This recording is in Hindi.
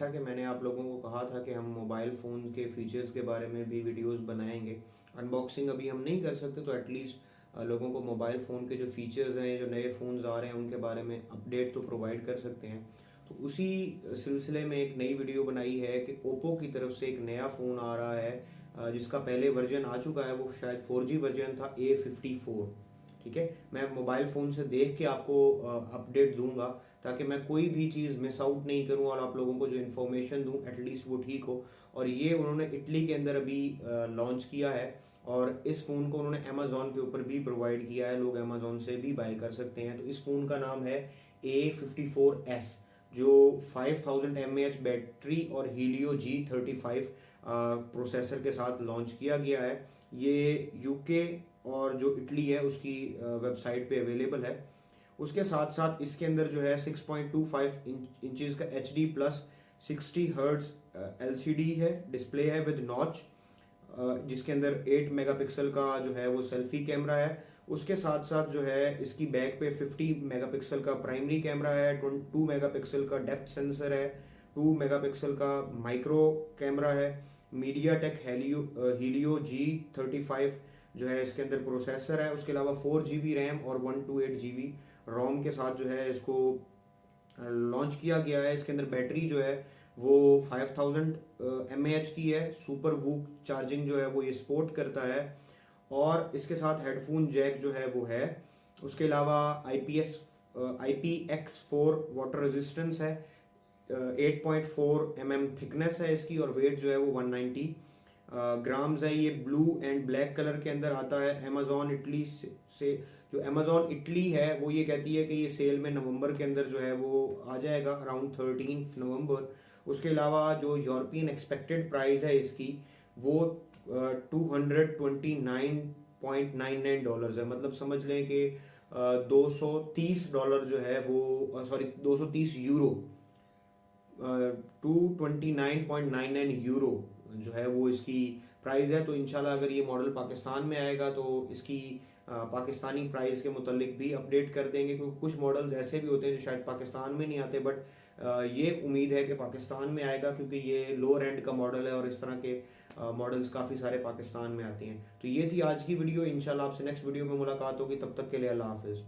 जैसा कि मैंने आप लोगों को कहा था कि हम मोबाइल फ़ोन के फ़ीचर्स के बारे में भी वीडियोस बनाएंगे। अनबॉक्सिंग अभी हम नहीं कर सकते, तो एटलीस्ट लोगों को मोबाइल फ़ोन के जो फ़ीचर्स हैं, जो नए फ़ोन्स आ रहे हैं, उनके बारे में अपडेट तो प्रोवाइड कर सकते हैं। तो उसी सिलसिले में एक नई वीडियो बनाई है कि ओप्पो की तरफ से एक नया फ़ोन आ रहा है, जिसका पहले वर्जन आ चुका है, वो शायद 4G वर्जन था, A54। ठीक है, मैं मोबाइल फ़ोन से देख के आपको अपडेट दूंगा, ताकि मैं कोई भी चीज़ मिस आउट नहीं करूं और आप लोगों को जो इन्फॉर्मेशन दूं एटलीस्ट वो ठीक हो। और ये उन्होंने इटली के अंदर अभी लॉन्च किया है, और इस फ़ोन को उन्होंने अमेज़ॉन के ऊपर भी प्रोवाइड किया है, लोग अमेज़ॉन से भी बाय कर सकते हैं। तो इस फ़ोन का नाम है A54s, जो 5000 mAh बैटरी और हीलियो G35 प्रोसेसर के साथ लॉन्च किया गया है। ये यूके और जो इटली है उसकी वेबसाइट पे अवेलेबल है। उसके साथ साथ इसके अंदर जो है 6.25 इंचज़ का HD प्लस 60 हर्ट्ज LCD है, डिस्प्ले है विद नॉच, जिसके अंदर 8 मेगापिक्सल का जो है वो सेल्फी कैमरा है। उसके साथ साथ जो है इसकी बैक पे 50 मेगापिक्सल का प्राइमरी कैमरा है, 2 मेगापिक्सल का डेप्थ सेंसर है, 2 मेगापिक्सल का माइक्रो कैमरा है। मीडिया टेक हीलियो G35 जो है इसके अंदर प्रोसेसर है। उसके अलावा 4GB रैम और 128GB रोम के साथ जो है इसको लॉन्च किया गया है। इसके अंदर बैटरी जो है वो 5000 mAh की है, सुपर वूक चार्जिंग जो है वो ये सपोर्ट करता है, और इसके साथ हेडफोन जैक जो है वो है। उसके अलावा IPX4 वाटर रेजिस्टेंस है, 8.4 mm थिकनेस है इसकी, और वेट जो है वो 190 ग्राम्स है। ये ब्लू एंड ब्लैक कलर के अंदर आता है। अमेज़ॉन इटली से जो अमेज़ॉन इटली है वो ये कहती है कि ये सेल में नवंबर के अंदर जो है वो आ जाएगा, अराउंड 13 नवंबर। उसके अलावा जो यूरोपियन एक्सपेक्टेड प्राइस है इसकी वो $229.99 है। मतलब समझ लें कि $230 जो है वो, सॉरी, 230 यूरो, 229.99 यूरो जो है वो इसकी प्राइस है। तो इंशाल्लाह अगर ये मॉडल पाकिस्तान में आएगा तो इसकी पाकिस्तानी प्राइस के मुतालिक भी अपडेट कर देंगे, क्योंकि कुछ मॉडल्स ऐसे भी होते हैं जो शायद पाकिस्तान में नहीं आते, बट ये उम्मीद है कि पाकिस्तान में आएगा, क्योंकि ये लोअर एंड का मॉडल है और इस तरह के मॉडल्स काफ़ी सारे पाकिस्तान में आते हैं। तो ये थी आज की वीडियो। इंशाल्लाह आपसे नेक्स्ट वीडियो में मुलाकात होगी, तब तक के लिए अल्लाह हाफिज़।